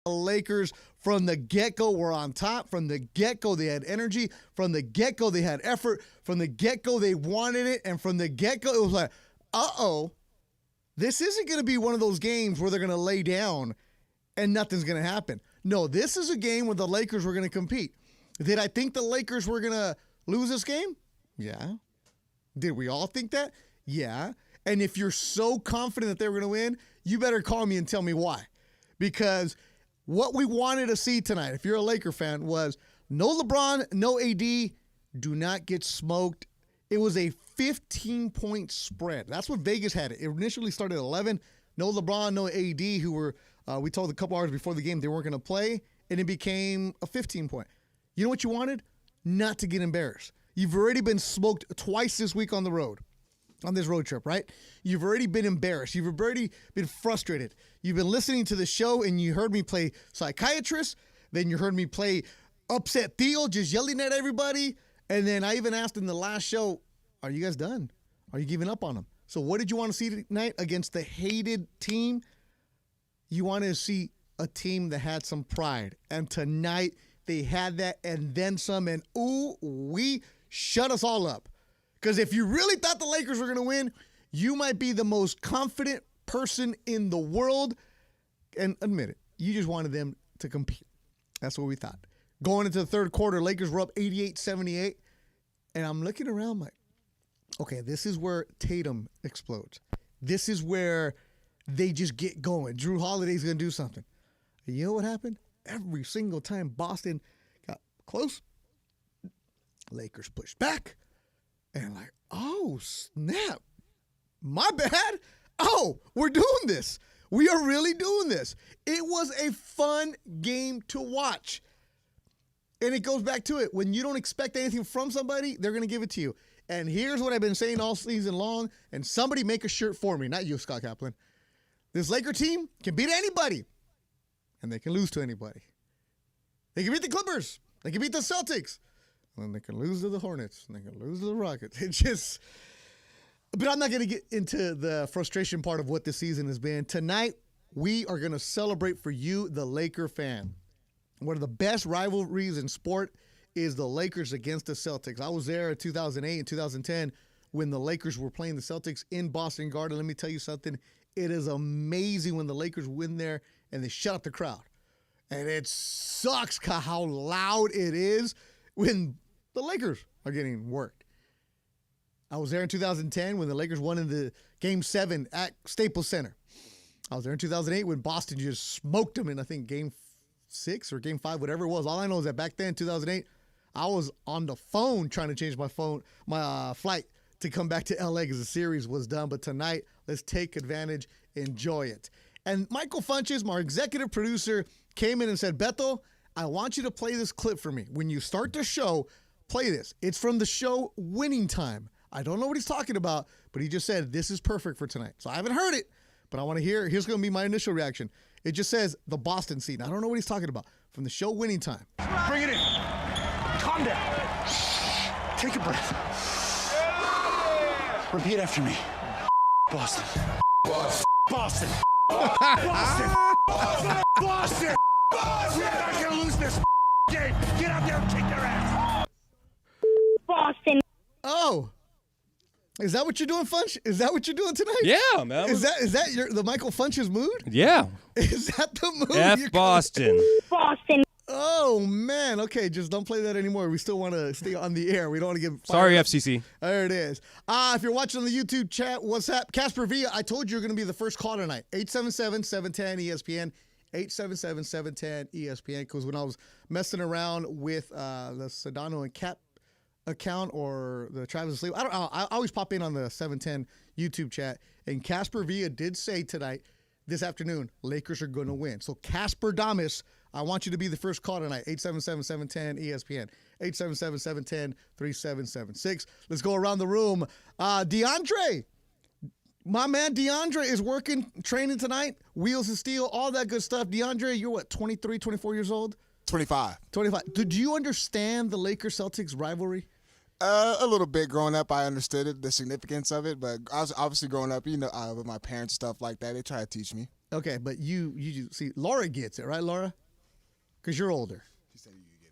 The Lakers from the get-go were on top. From the get-go, they had energy. From the get-go, they had effort. From the get-go, they wanted it. And from the get-go, it was like, uh-oh, this isn't going to be one of those games where they're going to lay down and nothing's going to happen. No, this is a game where the Lakers were going to compete. Did I think the Lakers were going to lose this game? Yeah. Did we all think that? Yeah. And if you're so confident that they were going to win, you better call me and tell me why. Because what we wanted to see tonight, if you're a Laker fan, was no LeBron, no AD, do not get smoked. It was a 15-point spread. That's what Vegas had. It initially started at 11. No LeBron, no AD, who were, we told a couple hours before the game they weren't going to play, and it became a 15-point. You know what you wanted? Not to get embarrassed. You've already been smoked twice this week on the road, on this road trip, right? You've already been embarrassed. You've already been frustrated. You've been listening to the show and you heard me play psychiatrist. Then you heard me play upset Theo, just yelling at everybody. And then I even asked in the last show, are you guys done? Are you giving up on them? So what did you want to see tonight against the hated team? You wanted to see a team that had some pride. And tonight they had that and then some. And we shut us all up. Because if you really thought the Lakers were going to win, you might be the most confident person in the world. And admit it, you just wanted them to compete. That's what we thought. Going into the third quarter, Lakers were up 88-78. And I'm looking around like, okay, this is where Tatum explodes. This is where they just get going. Drew Holiday's going to do something. And you know what happened? Every single time Boston got close, Lakers pushed back. And like, oh, snap. My bad. Oh, we're doing this. We are really doing this. It was a fun game to watch. And it goes back to it. When you don't expect anything from somebody, they're going to give it to you. And here's what I've been saying all season long. And somebody make a shirt for me. Not you, Scott Kaplan. This Laker team can beat anybody. And they can lose to anybody. They can beat the Clippers. They can beat the Celtics. And they can lose to the Hornets. And they can lose to the Rockets. It just... But I'm not going to get into the frustration part of what this season has been. Tonight, we are going to celebrate for you, the Laker fan. One of the best rivalries in sport is the Lakers against the Celtics. I was there in 2008 and 2010 when the Lakers were playing the Celtics in Boston Garden. Let me tell you something. It is amazing when the Lakers win there and they shut up the crowd. And it sucks how loud it is when the Lakers are getting worked. I was there in 2010 when the Lakers won in the Game 7 at Staples Center. I was there in 2008 when Boston just smoked them in, I think, Game 6 or Game 5, whatever it was. All I know is that back then, 2008, I was on the phone trying to change my flight to come back to LA because the series was done. But tonight, let's take advantage, enjoy it. And Michael Funches, my executive producer, came in and said, Beto, I want you to play this clip for me. When you start the show, play this. It's from the show Winning Time. I don't know what he's talking about, but he just said, this is perfect for tonight. So I haven't heard it, but I want to hear. Here's going to be my initial reaction. It just says the Boston scene. I don't know what he's talking about. From the show Winning Time. Bring it in. Calm down. Take a breath. Repeat after me. Boston. Boston. Boston. Boston. Boston. Boston. Boston. We're not going to lose this game. Get out there and kick their ass. Boston. Oh. Is that what you're doing, Funch? Is that what you're doing tonight? Yeah, man. Is that the Michael Funch's mood? Yeah. Is that the mood? F Boston. Boston. Oh, man. Okay, just don't play that anymore. We still want to stay on the air. We don't want to get fired. Sorry, FCC. There it is. If you're watching on the YouTube chat, what's up? Casper Villa, I told you you're going to be the first call tonight. 877-710-ESPN. 877-710-ESPN. Because when I was messing around with the Sedano and Cap account or the Travis Sleep, I don't know. I always pop in on the 710 YouTube chat. And Casper Villa did say tonight, this afternoon, Lakers are going to win. So Casper Damas, I want you to be the first call tonight. 877-710-ESPN. 877-710-3776. Let's go around the room. DeAndre, my man DeAndre is working, training tonight. Wheels of Steel, all that good stuff. DeAndre, you're what, 23, 24 years old? 25. 25. Did you understand the Lakers-Celtics rivalry? A little bit growing up, I understood it, the significance of it. But I was obviously growing up, with my parents, stuff like that. They try to teach me. Okay, but you see, Laura gets it, right, Laura? Because you're older. She said you get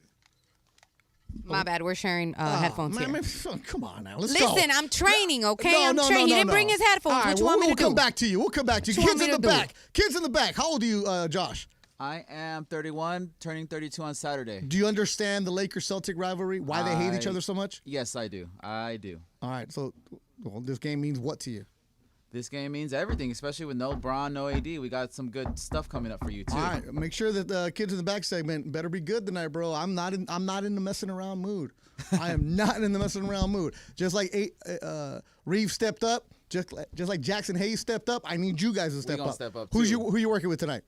it. My bad. We're sharing headphones here. Come on now. Let's go. Listen, I'm training, okay? No, I'm no, training. no, He didn't no. bring his headphones. All right, What you want me to do? We'll come back to you. What you Kids want me in the to do? back. Kids in the back. How old are you, Josh? I am 31, turning 32 on Saturday. Do you understand the Lakers-Celtic rivalry? Why they hate each other so much? Yes, I do. I do. All right, so this game means what to you? This game means everything, especially with no Bron, no AD. We got some good stuff coming up for you, too. All right, make sure that the kids in the back segment better be good tonight, bro. I'm not in the messing around mood. I am not in the messing around mood. Just like Reeves stepped up, just like Jackson Hayes stepped up, I need you guys to step up. Step up Who too. you working with tonight?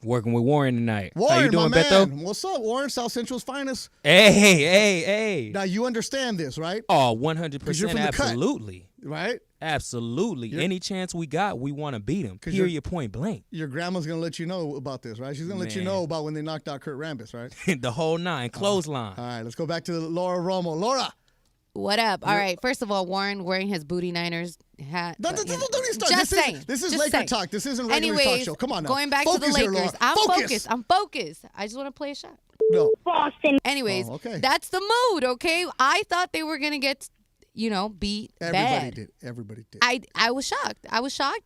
Working with Warren tonight. Warren, How you doing, my Beto? man. What's up, Warren? South Central's finest. Hey. Now you understand this, right? Oh, you're 100%. from the cut. Absolutely. Right? Absolutely. Any chance we got, we want to beat them. Period, point blank. Your grandma's gonna let you know about this, right? She's gonna let you know about when they knocked out Kurt Rambis, right? The whole nine. Clothesline. All right, let's go back to Laura Romo. Laura. What up? All right. First of all, Warren wearing his Booty Niners hat. Don't even start. Just saying. This is Just Laker saying. talk. This isn't regular Anyways, talk show. Come on now. Going back Focus to the here, Lakers. Laura. I'm Focus. focused. I just want to play a shot. No. Boston. Anyways, okay. That's the mood, okay? I thought they were going to get, beat bad. Everybody did. I was shocked.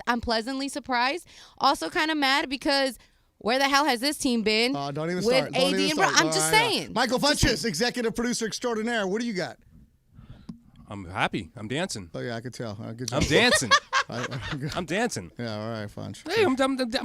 I'm pleasantly surprised. Also kind of mad because where the hell has this team been? Don't even with start. AD Don't even and Bron? start. I'm just All right, saying. Michael Funches, executive producer extraordinaire. What do you got? I'm happy. I'm dancing. Oh yeah, I could tell. Good job. I'm dancing. I- I'm dancing. yeah, all right, Funch. Hey, I'm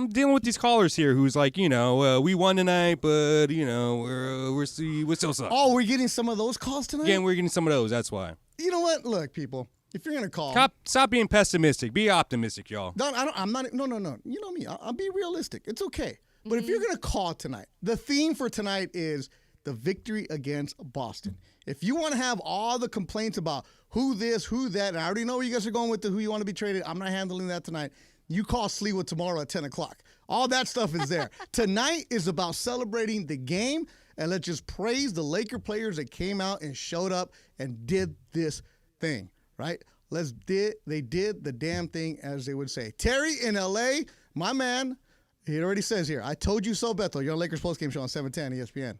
dealing with these callers here who's like, we won tonight, but we're still suck. Oh, we're getting some of those calls tonight. Again, we're getting some of those. That's why. You know what? Look, people, if you're gonna call, Stop being pessimistic. Be optimistic, y'all. No, I'm not. No. You know me. I'll be realistic. It's okay. But if you're gonna call tonight, the theme for tonight is the victory against Boston. If you want to have all the complaints about who this, who that, and I already know where you guys are going with who you want to be traded. I'm not handling that tonight. You call Sleewood tomorrow at 10 o'clock. All that stuff is there. Tonight is about celebrating the game, and let's just praise the Laker players that came out and showed up and did this thing, right? They did the damn thing, as they would say. Terry in LA, my man, he already says here, I told you so, Beto. You're on Lakers Postgame Show on 710 ESPN.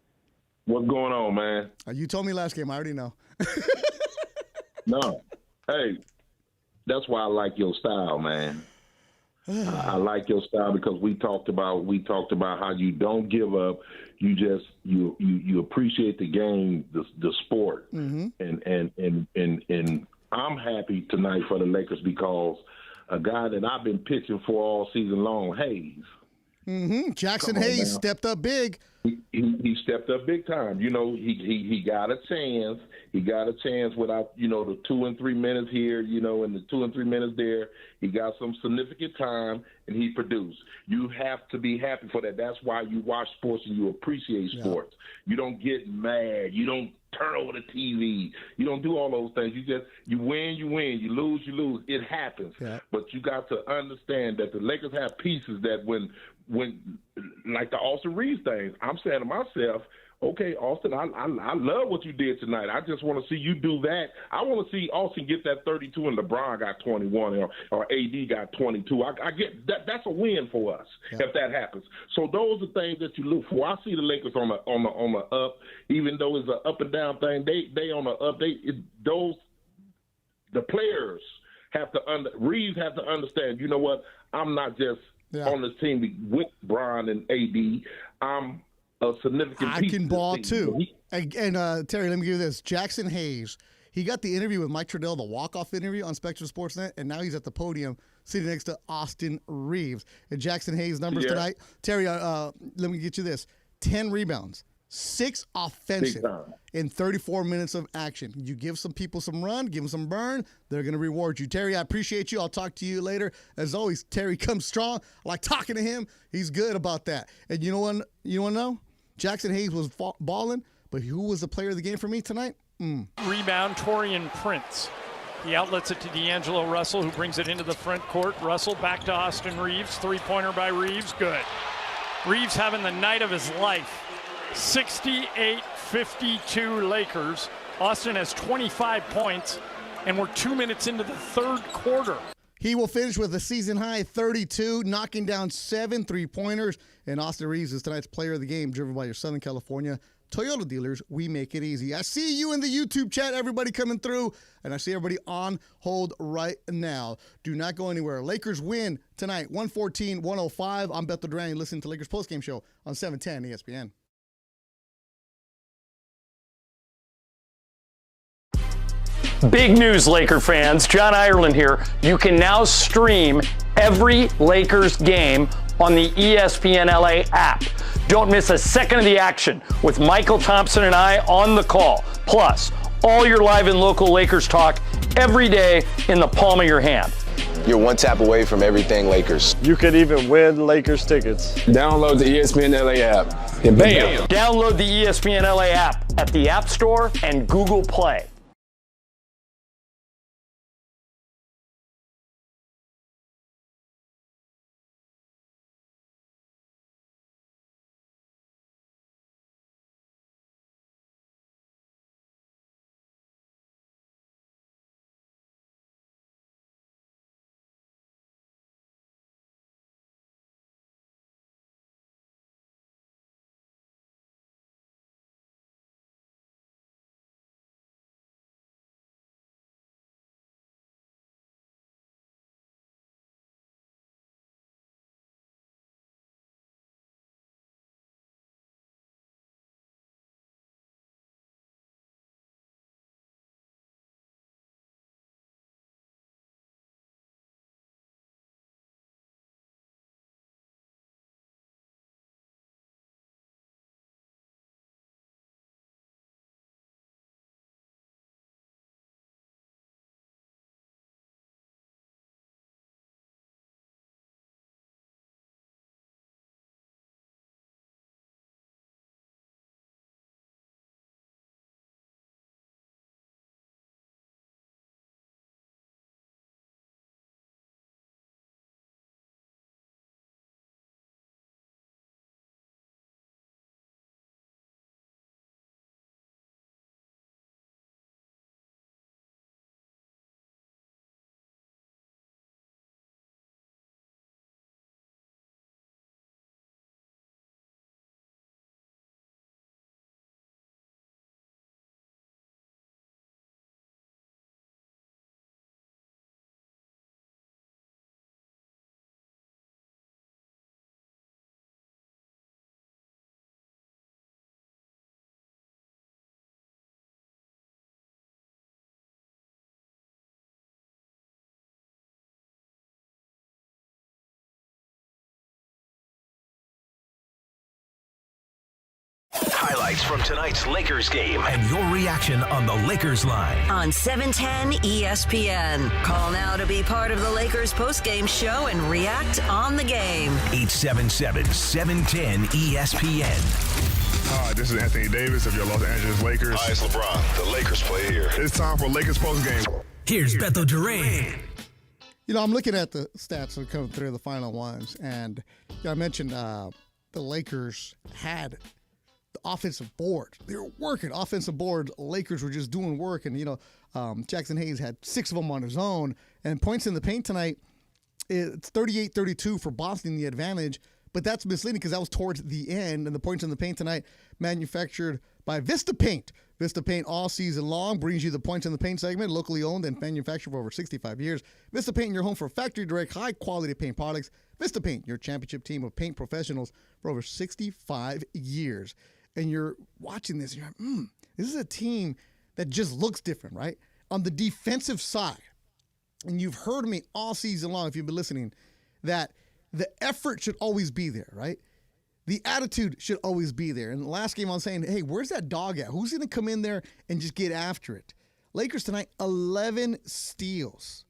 What's going on, man? You told me last game. I already know. No. Hey, that's why I like your style, man. I like your style because we talked about how you don't give up. You just you appreciate the game, the sport, and I'm happy tonight for the Lakers because a guy that I've been pitching for all season long, Hayes. Jackson Hayes stepped up big. He stepped up big time. He got a chance. He got a chance without, the 2 and 3 minutes here, and the 2 and 3 minutes there. He got some significant time, and he produced. You have to be happy for that. That's why you watch sports and you appreciate sports. You don't get mad. You don't turn over the TV. You don't do all those things. You win, you win. You lose, you lose. It happens. Yeah. But you got to understand that the Lakers have pieces that when like the Austin Reeves thing, I'm saying to myself, okay, Austin, I love what you did tonight. I just want to see you do that. I want to see Austin get that 32 and LeBron got 21 or AD got 22. I get that. That's a win for us if that happens. So those are things that you look for. I see the Lakers on the up, even though it's an up and down thing. They on the up. The players have to Reeves have to understand. You know what? I'm not just on this team with Bron and AD. I'm a significant piece. I can ball too. And Terry, let me give you this. Jackson Hayes, he got the interview with Mike Trudell, the walk-off interview on Spectrum Sportsnet, and now he's at the podium sitting next to Austin Reeves. And Jackson Hayes' numbers tonight. Terry, let me get you this. 10 rebounds, 6 offensive in 34 minutes of action. You give some people some run, give them some burn, they're going to reward you. Terry, I appreciate you. I'll talk to you later. As always, Terry comes strong. I like talking to him. He's good about that. And you know what? You want to know? Jackson Hayes was balling, but who was the player of the game for me tonight? Rebound, Torian Prince. He outlets it to D'Angelo Russell, who brings it into the front court. Russell back to Austin Reeves. Three-pointer by Reeves. Good. Reeves having the night of his life. 68-52 Lakers. Austin has 25 points, and we're 2 minutes into the third quarter. He will finish with a season-high 32, knocking down 7 3-pointers. And Austin Reeves is tonight's player of the game, driven by your Southern California Toyota dealers. We make it easy. I see you in the YouTube chat, everybody coming through, and I see everybody on hold right now. Do not go anywhere. Lakers win tonight, 114-105. I'm Beto Duran. You're listening to Lakers Postgame Show on 710 ESPN. Big news, Laker fans. John Ireland here. You can now stream every Lakers game on the ESPN LA app. Don't miss a second of the action with Michael Thompson and I on the call. Plus, all your live and local Lakers talk every day in the palm of your hand. You're one tap away from everything Lakers. You could even win Lakers tickets. Download the ESPN LA app and bam! Download the ESPN LA app at the App Store and Google Play. Highlights from tonight's Lakers game and your reaction on the Lakers line. On 710 ESPN. Call now to be part of the Lakers postgame show and react on the game. 877-710 ESPN. Hi, this is Anthony Davis of your Los Angeles Lakers. Hi, it's LeBron. The Lakers play here. It's time for Lakers postgame. Here's Beto Duran. You know, I'm looking at the stats that are coming through, the final ones, and I mentioned the Lakers had the offensive board. They were working offensive board. Lakers were just doing work, and Jackson Hayes had 6 of them on his own. And points in the paint tonight, it's 38-32 for Boston, the advantage. But that's misleading because that was towards the end, and the points in the paint tonight manufactured by Vista Paint. Vista Paint all season long brings you the points in the paint segment, locally owned and manufactured for over 65 years. Vista Paint, your home for factory direct, high quality paint products. Vista Paint, your championship team of paint professionals for over 65 years. And you're watching this, and you're like, this is a team that just looks different, right? On the defensive side, and you've heard me all season long, if you've been listening, that the effort should always be there, right? The attitude should always be there. And the last game I was saying, hey, where's that dog at? Who's going to come in there and just get after it? Lakers tonight, 11 steals.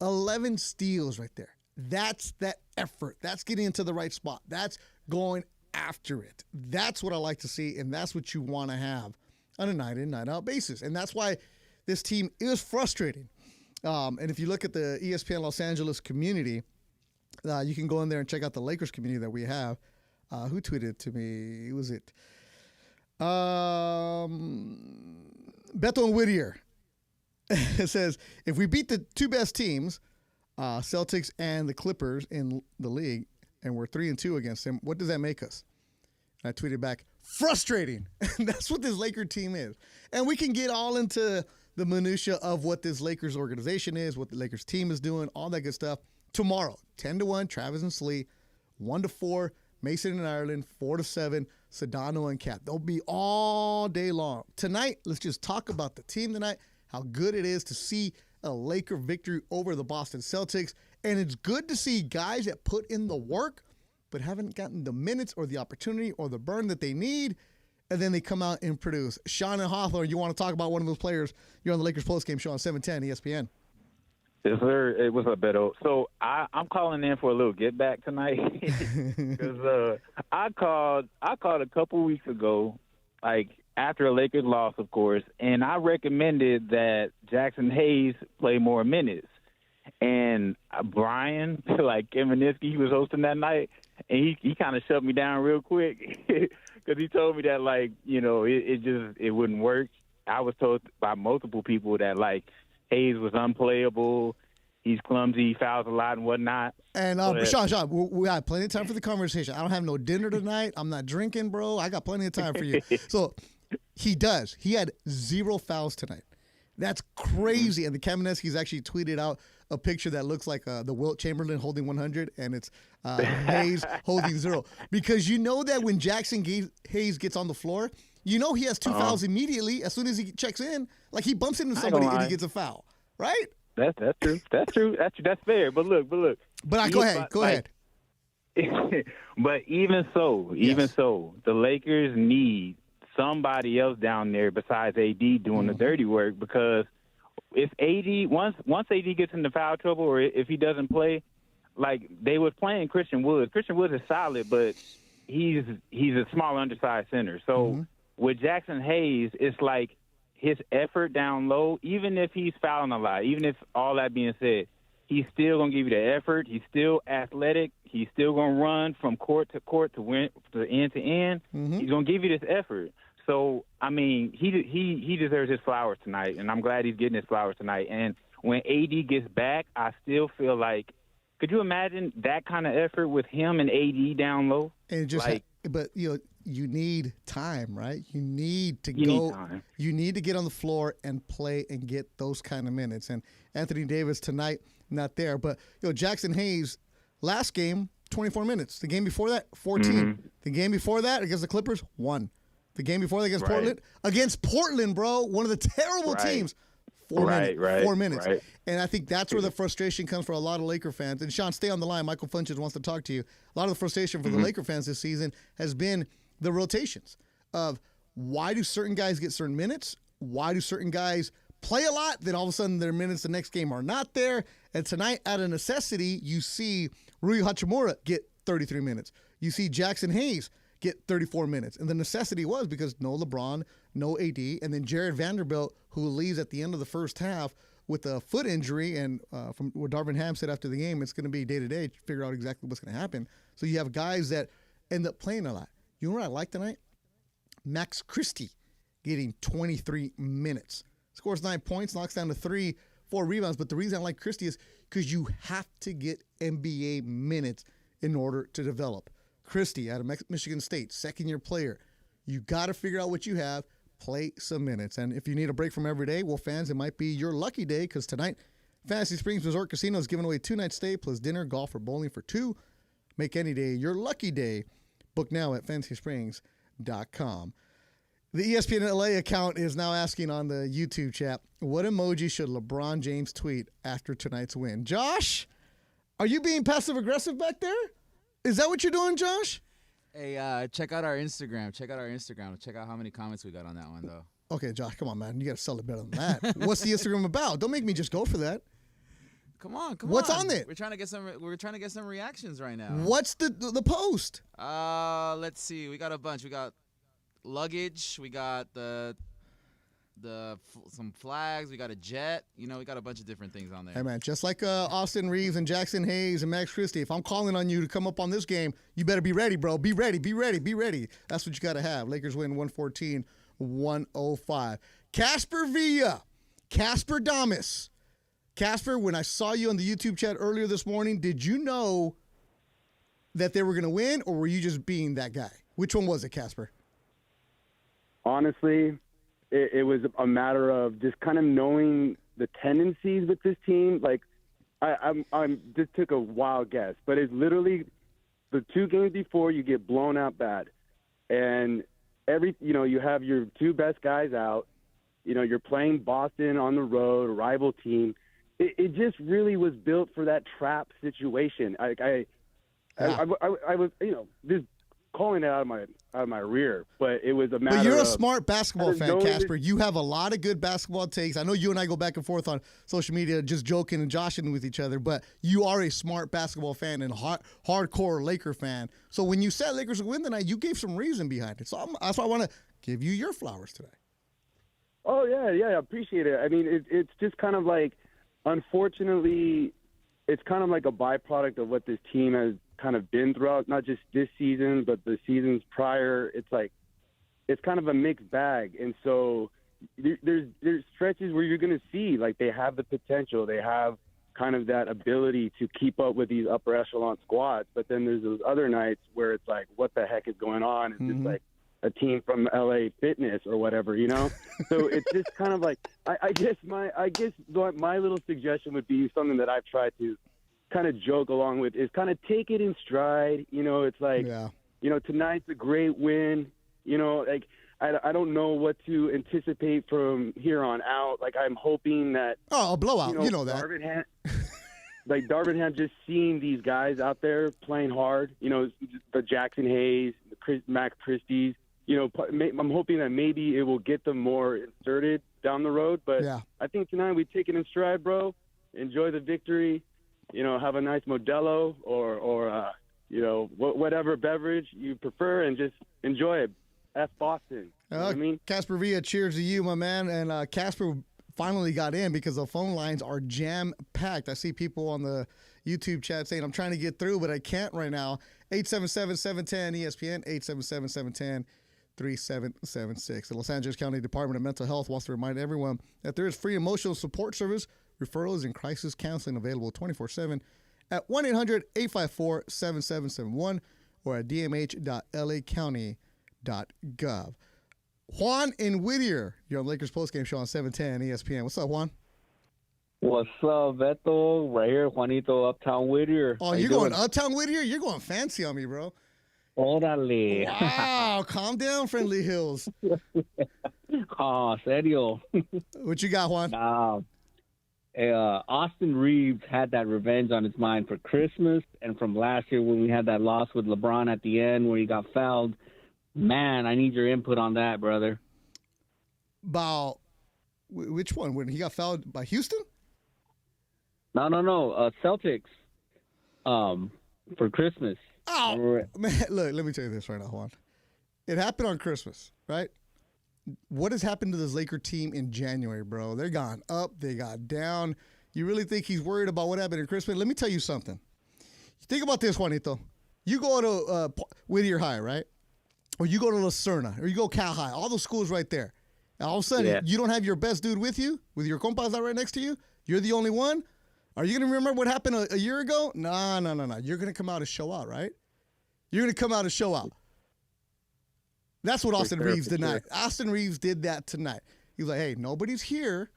11 steals right there. That's that effort. That's getting into the right spot. That's going after it. That's what I like to see, and that's what you want to have on a night-in, night-out basis. And that's why this team is frustrating. And if you look at the ESPN Los Angeles community, you can go in there and check out the Lakers community that we have. Who tweeted to me? Was it Beto and Whittier. It says, if we beat the two best teams, Celtics and the Clippers in the league, and we're 3-2 against them, what does that make us? And I tweeted back, frustrating. And that's what this Laker team is. And we can get all into the minutia of what this Lakers organization is, what the Lakers team is doing, all that good stuff. Tomorrow, 10-1, Travis and Slee, 1-4, Mason and Ireland, 4-7, Sedano and Cap. They'll be all day long. Tonight, let's just talk about the team tonight, how good it is to see a Laker victory over the Boston Celtics. And it's good to see guys that put in the work but haven't gotten the minutes or the opportunity or the burn that they need, and then they come out and produce. Sean and Hawthorne, you want to talk about one of those players? You're on the Lakers postgame show on 710 ESPN. Yes, sir. What's up, Beto? So I'm calling in for a little get back tonight because I called a couple weeks ago, like after a Lakers loss, of course, and I recommended that Jackson Hayes play more minutes. And Brian, like Kaminsky, he was hosting that night, and he kind of shut me down real quick because he told me that, like, you know, it wouldn't work. I was told by multiple people that, like, Hayes was unplayable, he's clumsy, he fouls a lot and whatnot. And Sean, we got plenty of time for the conversation. I don't have no dinner tonight. I'm not drinking, bro. I got plenty of time for you. So he does. He had 0 fouls tonight. That's crazy. And the Kaminsky's actually tweeted out a picture that looks like the Wilt Chamberlain holding 100, and it's Hayes holding 0. Because you know that when Jackson Hayes gets on the floor, you know he has 2 fouls immediately as soon as he checks in. Like he bumps into somebody and he gets a foul, right? That's true. That's true. That's fair. But look. But go ahead. But even so, the Lakers need somebody else down there besides AD doing the dirty work, because if AD once AD gets into foul trouble or if he doesn't play, like they was playing Christian Woods. Christian Woods is solid, but he's a small undersized center. So with Jackson Hayes, it's like his effort down low, even if he's fouling a lot, even if all that being said, he's still going to give you the effort. He's still athletic. He's still going to run from court to court to end to end. He's going to give you this effort. So, I mean, he deserves his flowers tonight, and I'm glad he's getting his flowers tonight. And when AD gets back, I still feel like, could you imagine that kind of effort with him and AD down low? And just but you need time, right? You need to You need to get on the floor and play and get those kind of minutes. And Anthony Davis tonight, not there. But Jackson Hayes, last game, 24 minutes. The game before that, 14. The game before that against the Clippers, 1. The game before that against Portland, bro, one of the terrible teams, 4 minutes. Right. And I think that's where the frustration comes for a lot of Laker fans. And Sean, stay on the line. Michael Funches wants to talk to you. A lot of the frustration for the Laker fans this season has been the rotations of why do certain guys get certain minutes? Why do certain guys play a lot? Then all of a sudden their minutes the next game are not there. And tonight, out of necessity, you see Rui Hachimura get 33 minutes. You see Jackson Hayes get 34 minutes. And the necessity was because no LeBron, no AD, and then Jared Vanderbilt, who leaves at the end of the first half with a foot injury, and from what Darvin Ham said after the game, it's going to be day-to-day to figure out exactly what's going to happen. So you have guys that end up playing a lot. You know what I like tonight? Max Christie getting 23 minutes. Scores 9 points, knocks down to 3, 4 rebounds. But the reason I like Christie is because you have to get NBA minutes in order to develop. Christie out of Michigan State, second-year player. You got to figure out what you have, play some minutes. And if you need a break from every day, well, fans, it might be your lucky day because tonight, Fantasy Springs Resort Casino is giving away 2-night stay plus dinner, golf, or bowling for 2. Make any day your lucky day. Book now at fantasysprings.com. The ESPN LA account is now asking on the YouTube chat, what emoji should LeBron James tweet after tonight's win? Josh, are you being passive-aggressive back there? Is that what you're doing, Josh? Hey, check out our Instagram. Check out how many comments we got on that one, though. Okay, Josh, come on, man. You got to sell it better than that. What's the Instagram about? Don't make me just go for that. Come on. What's on it? We're trying to get some reactions right now. What's the post? Let's see. We got a bunch. We got luggage. We got the some flags. We got a jet. You know, we got a bunch of different things on there. Hey, man, just like Austin Reeves and Jackson Hayes and Max Christie, if I'm calling on you to come up on this game, you better be ready, bro. Be ready, be ready, be ready. That's what you got to have. Lakers win 114-105. Casper Villa, Casper Damas. Casper, when I saw you on the YouTube chat earlier this morning, did you know that they were going to win, or were you just being that guy? Which one was it, Casper? Honestly, it was a matter of just kind of knowing the tendencies with this team. Like, I'm just took a wild guess, but it's literally the 2 games before you get blown out bad, and you have your 2 best guys out. You know, you're playing Boston on the road, a rival team. It just really was built for that trap situation. I was, just calling it out of my rear, but it was a matter. But you're a of, smart basketball fan, Casper. You have a lot of good basketball takes. I know you and I go back and forth on social media, just joking and joshing with each other. But you are a smart basketball fan and hardcore Laker fan. So when you said Lakers would win tonight, you gave some reason behind it. So that's why I want to give you your flowers today. Oh yeah, I appreciate it. I mean, it's just kind of like, unfortunately, it's kind of like a byproduct of what this team has kind of been throughout, not just this season, but the seasons prior. It's like, it's kind of a mixed bag. And so there's stretches where you're going to see, like, they have the potential. They have kind of that ability to keep up with these upper echelon squads. But then there's those other nights where it's like, what the heck is going on? It's just like a team from LA Fitness or whatever, you know? So it's just kind of like, I guess my little suggestion would be something that I've tried to kind of joke along with is kind of take it in stride. You know, it's like, tonight's a great win. You know, like, I don't know what to anticipate from here on out. Like, I'm hoping that a blowout. You know that. Darvin Ham just seeing these guys out there playing hard. You know, the Jackson Hayes, the Max Christie's. You know, I'm hoping that maybe it will get them more inserted down the road. But I think tonight we take it in stride, bro. Enjoy the victory. You know, have a nice Modelo or whatever beverage you prefer, and just enjoy it. F Boston. You know what I mean? Casper Villa, cheers to you, my man. And Casper finally got in because the phone lines are jam-packed. I see people on the YouTube chat saying, I'm trying to get through, but I can't right now. 877-710-ESPN, 877-710-3776. The Los Angeles County Department of Mental Health wants to remind everyone that there is free emotional support service, referrals, and crisis counseling available 24/7 at 1-800-854-7771 or at dmh.lacounty.gov. Juan in Whittier, you're on Lakers Postgame Show on 710 ESPN. What's up, Juan? What's up, Beto? Right here, Juanito, Uptown Whittier. Oh, you're going Uptown Whittier? You're going fancy on me, bro. Órale. Wow, calm down, Friendly Hills. Oh, serio. What you got, Juan? Austin Reeves had that revenge on his mind for Christmas and from last year when we had that loss with LeBron at the end where he got fouled. Man, I need your input on that, brother. About which one? When he got fouled by Houston? No. Celtics. For Christmas. Oh, man, look, let me tell you this right now, Juan. It happened on Christmas, right? What has happened to this Laker team in January, bro? They're gone up, they got down. You really think he's worried about what happened in Christmas? Let me tell you something. Think about this, Juanito. You go to Whittier High, right? Or you go to Lucerna, or you go Cal High. All those schools right there. And all of a sudden, you don't have your best dude with you, with your compas out right next to you? You're the only one? Are you going to remember what happened a year ago? No. You're going to come out and show out, right? You're going to come out and show out. That's what Austin Reeves did tonight. Austin Reeves did that tonight. He was like, hey, nobody's here.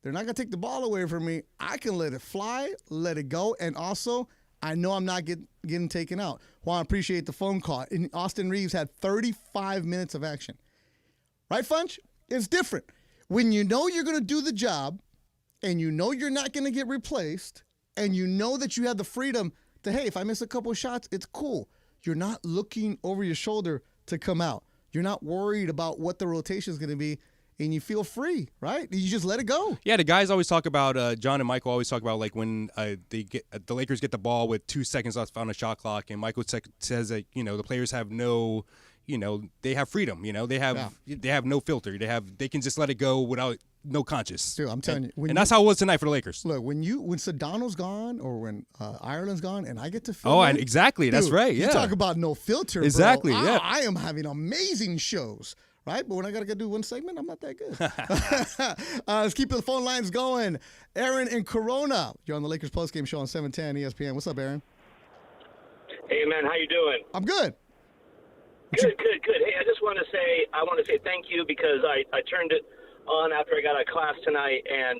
They're not going to take the ball away from me. I can let it fly, let it go, and also I know I'm not getting taken out. Juan, appreciate the phone call. And Austin Reeves had 35 minutes of action. Right, Funch? It's different. When you know you're going to do the job and you know you're not going to get replaced and you know that you have the freedom to, hey, if I miss a couple of shots, it's cool. You're not looking over your shoulder to come out. You're not worried about what the rotation is going to be, and you feel free, right? You just let it go. Yeah, the guys always talk about, John and Michael always talk about, like, when the Lakers get the ball with 2 seconds left on the shot clock, and Michael says that, the players have no, they have freedom. They have no filter. They can just let it go without no conscience. Dude, I'm telling you, and that's how it was tonight for the Lakers. Look, when Sedano's gone or when Ireland's gone, and I get to film. And exactly, that's right. Yeah, you talk about no filter. Exactly. Bro. Yeah, I am having amazing shows. Right, but when I gotta do one segment, I'm not that good. Let's keep the phone lines going. Aaron in Corona, you're on the Lakers postgame show on 710 ESPN. What's up, Aaron? Hey, man, how you doing? I'm good. Good. Hey, I want to say thank you because I turned it on after I got out of class tonight and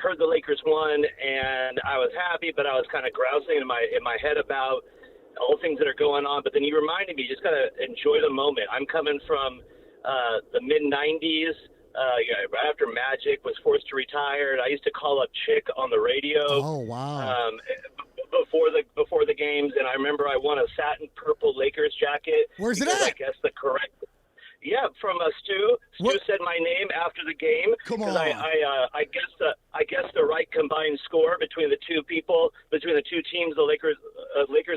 heard the Lakers won, and I was happy, but I was kind of grousing in my head about all the things that are going on. But then you reminded me, just gotta enjoy the moment. I'm coming from the mid-'90s, right after Magic was forced to retire. I used to call up Chick on the radio. Oh, wow. Before the games, and I remember I won a satin purple Lakers jacket. Where's it at? I guess the correct. Yeah, from Stu. Stu said my name after the game. Come on. I guess the right combined score between the two teams, the Lakers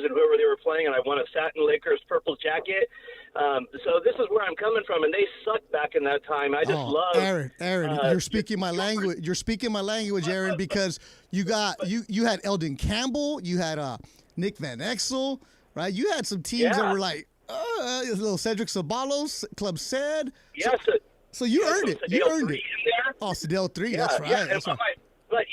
and whoever they were playing, and I won a satin Lakers purple jacket. So this is where I'm coming from, and they sucked back in that time. I just love Aaron, you're speaking my language. You're speaking my language, Aaron, because you had Eldon Campbell, you had Nick Van Exel, right? You had some teams that were like little Cedric Ceballos, Club Said. Yes. So you earned it. You earned it. Oh, Sedell 3. That's right. Yeah, That's right. But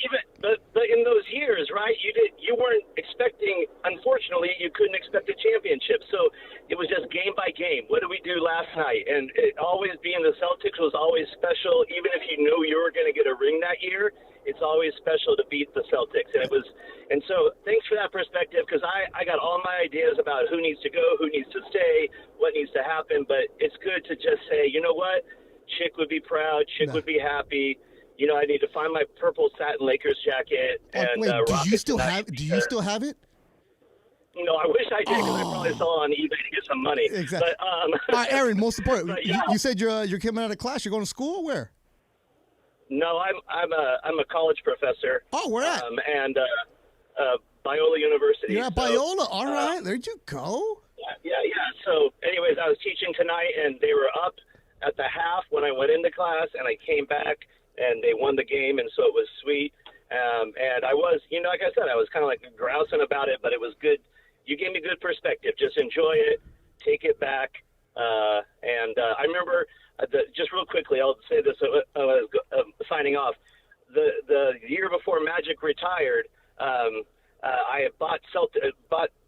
in those years, right? You weren't expecting. Unfortunately, you couldn't expect a championship. So it was just game by game. What did we do last night? And it always being the Celtics was always special. Even if you knew you were going to get a ring that year, it's always special to beat the Celtics. And so thanks for that perspective, because I got all my ideas about who needs to go, who needs to stay, what needs to happen. But it's good to just say, you know what? Chick would be proud. Chick would be happy. I need to find my purple satin Lakers jacket and rock it. Do you still have it? No, I wish I did, because I probably saw it on eBay to get some money. Exactly. But, all right, Aaron, most important. Yeah. You said you're coming out of class. You're going to school? Where? No, I'm a college professor. Oh, where at? And Biola University. You're at Biola. All right, there you go. Yeah. So, anyways, I was teaching tonight, and they were up at the half when I went into class, and I came back, and they won the game, and so it was sweet. And I was, like I said, I was kind of like grousing about it, but it was good. You gave me good perspective. Just enjoy it, take it back. And I remember, just real quickly, I'll say this signing off. The year before Magic retired, I had bought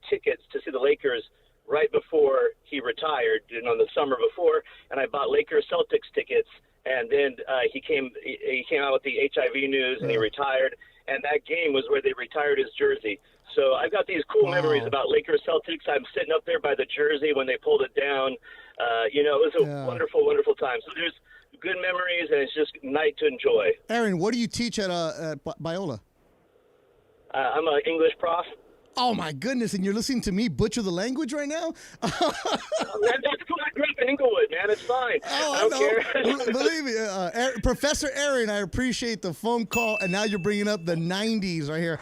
tickets to see the Lakers right before he retired, the summer before, and I bought Lakers Celtics tickets. And then he came out with the HIV news, and he retired. And that game was where they retired his jersey. So I've got these cool memories about Lakers Celtics. I'm sitting up there by the jersey when they pulled it down. It was a wonderful, wonderful time. So there's good memories, and it's just night to enjoy. Aaron, what do you teach at Biola? I'm an English prof. Oh, my goodness. And you're listening to me butcher the language right now? Man, that's cool. I grew up in Inglewood, man. It's fine. I don't care. Believe me. Professor Aaron, I appreciate the phone call. And now you're bringing up the 90s right here.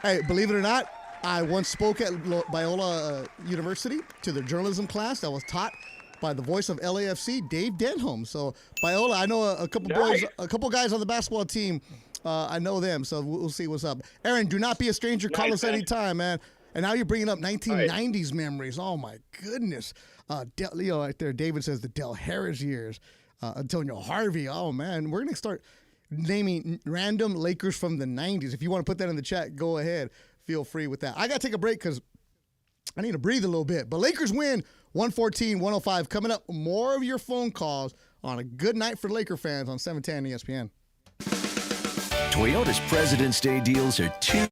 Hey, believe it or not, I once spoke at Biola University to the journalism class that was taught by the voice of LAFC, Dave Denholm. So, Biola, I know a couple guys on the basketball team. I know them, so we'll see what's up. Aaron, do not be a stranger. Call us anytime, man. And now you're bringing up 1990s memories. Oh, my goodness. Leo right there, David says the Del Harris years. Antonio Harvey. Oh, man. We're going to start naming random Lakers from the 90s. If you want to put that in the chat, go ahead. Feel free with that. I got to take a break because I need to breathe a little bit. But Lakers win 114-105. Coming up, more of your phone calls on a good night for Laker fans on 710 ESPN. Toyota's President's Day deals are too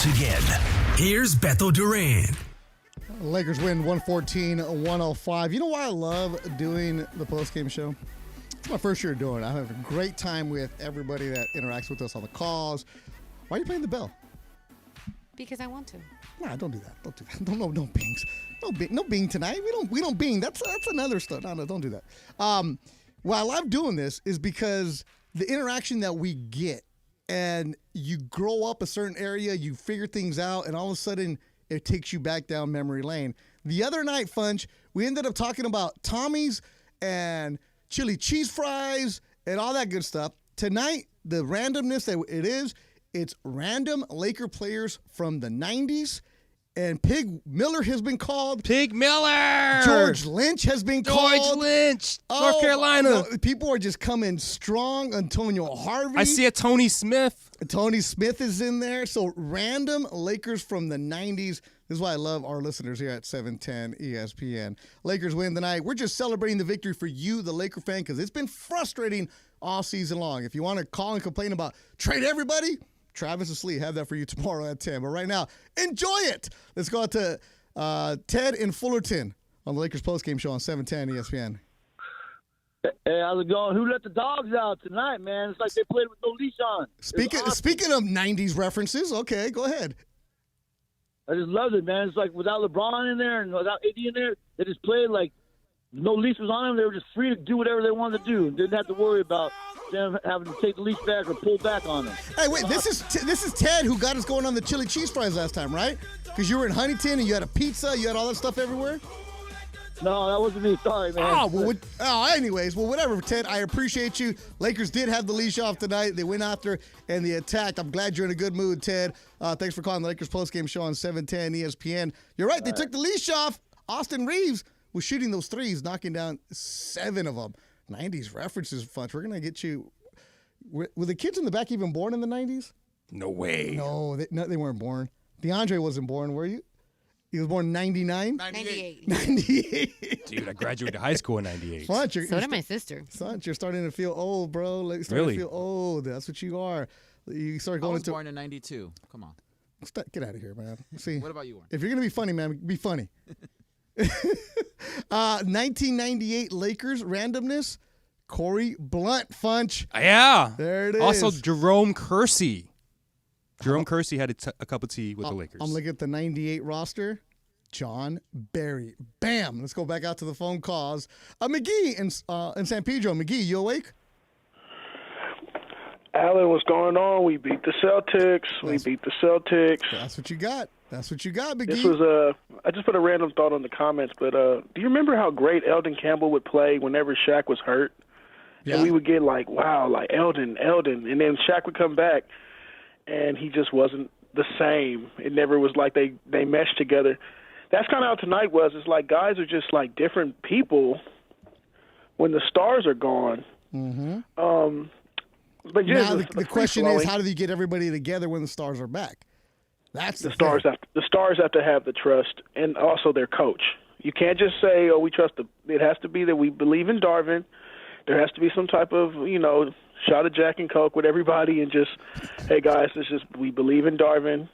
Once again, here's Beto Duran. Lakers win 114-105. You know why I love doing the postgame show? It's my first year doing it. I have a great time with everybody that interacts with us on the calls. Why are you playing the bell? Because I want to. Nah, don't do that. Don't do that. No bings. No bing tonight. We don't bing. That's another stuff. No, don't do that. Why I love doing this is because the interaction that we get, and you grow up a certain area, you figure things out, and all of a sudden it takes you back down memory lane. The other night, Funch, we ended up talking about Tommy's and chili cheese fries and all that good stuff. Tonight, the randomness that it is, it's random Laker players from the 90s. And Pig Miller has been called. Pig Miller! George Lynch has been called. George Lynch, North Carolina. No, people are just coming strong. Antonio Harvey. I see a Tony Smith. Tony Smith is in there. So random Lakers from the 90s. This is why I love our listeners here at 710 ESPN. Lakers win tonight. We're just celebrating the victory for you, the Laker fan, because it's been frustrating all season long. If you want to call and complain about trade everybody, Travis and Slee have that for you tomorrow at 10. But right now, enjoy it. Let's go out to Ted in Fullerton on the Lakers postgame show on 710 ESPN. Hey, how's it going? Who let the dogs out tonight, man? It's like they played with no leash on. Speaking of 90s references, okay, go ahead. I just loved it, man. It's like without LeBron in there and without AD in there, they just played like no leash was on them. They were just free to do whatever they wanted to do. Didn't have to worry about them having to take the leash back or pull back on them. Hey, wait, this is Ted who got us going on the chili cheese fries last time, right? Because you were in Huntington and you had a pizza, you had all that stuff everywhere? No, that wasn't me. Sorry, man. Anyways, whatever, Ted. I appreciate you. Lakers did have the leash off tonight. They went after and they attacked. I'm glad you're in a good mood, Ted. Thanks for calling the Lakers postgame show on 710 ESPN. You're right. They took the leash off. Austin Reeves was shooting those threes, knocking down 7 of them. 90s references, Funch. We're going to get you. Were the kids in the back even born in the 90s? No way. No, they weren't born. DeAndre wasn't born, were you? He was born in 99? 98. Dude, I graduated high school in 98. Funch, So did my sister. Funch, you're starting to feel old, bro. Really? To feel old. That's what you are. You start going I was born in 92. Come on. Get out of here, man. See. What about you, Warren? If you're going to be funny, man, be funny. 1998 Lakers randomness. Corey Blunt, Funch. Yeah. There it is. Also, Jerome Kersey. Jerome Kersey had a cup of tea with the Lakers. I'm looking at the 98 roster. John Barry. Bam. Let's go back out to the phone calls. McGee in San Pedro. McGee, you awake? Alan, what's going on? We beat the Celtics. That's what you got. McGee. This was I just put a random thought on the comments, but do you remember how great Eldon Campbell would play whenever Shaq was hurt? Yeah. And we would get like, wow, like Eldon, and then Shaq would come back, and he just wasn't the same. It never was like they meshed together. That's kind of how tonight was. It's like guys are just like different people when the stars are gone. Mm-hmm. But yeah, now the question is, how do you get everybody together when the stars are back? That's the stars. The stars have to have the trust, and also their coach. You can't just say, "Oh, we trust them." It has to be that we believe in Darvin. There has to be some type of, shot of Jack and Coke with everybody, and just, hey guys, we believe in Darvin,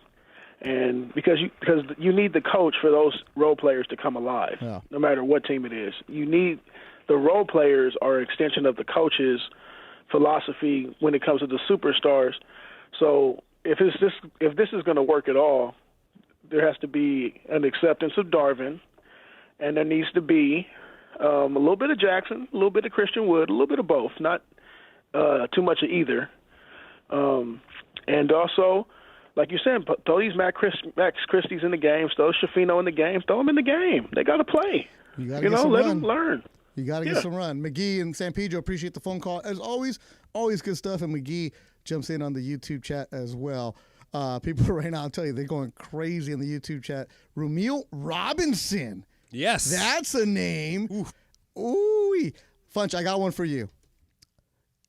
and because you need the coach for those role players to come alive, no matter what team it is. You need the role players are an extension of the coach's philosophy when it comes to the superstars. So if this is going to work at all, there has to be an acceptance of Darvin, and there needs to be a little bit of Jackson, a little bit of Christian Wood, a little bit of both, not too much of either. And also, like you said, throw these Max Christie's in the game, throw Schifino in the game, throw them in the game. They got to play. Let them learn. You got to get some run. McGee and San Pedro, appreciate the phone call. As always good stuff. And McGee jumps in on the YouTube chat as well. People right now, I'll tell you, they're going crazy in the YouTube chat. Rumeal Robinson. Yes. That's a name. Ooh. Funch, I got one for you.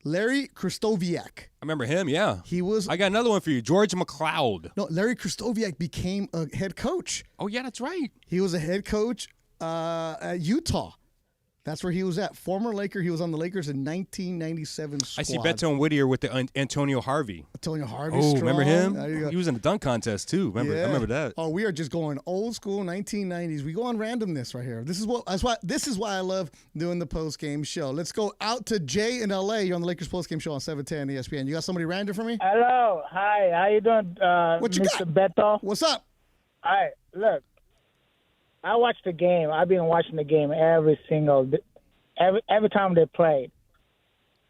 Larry Kristoviak. I remember him, yeah. He was. I got another one for you. George McLeod. No, Larry Kristoviak became a head coach. Oh, yeah, that's right. He was a head coach at Utah. That's where he was at. Former Laker. He was on the Lakers in 1997 squad. I see Beto and Whittier with the Antonio Harvey. Antonio Harvey. Oh, strong. remember him? There you go. He was in the dunk contest too. I remember that. Oh, we are just going old school 1990s. We go on randomness right here. This is why I love doing the post game show. Let's go out to Jay in LA. You're on the Lakers post game show on 710 ESPN. You got somebody random for me? Hello. Hi. How you doing, What you Mr. got? Beto? What's up? All right. Look, I watched the game. I've been watching the game every time they played.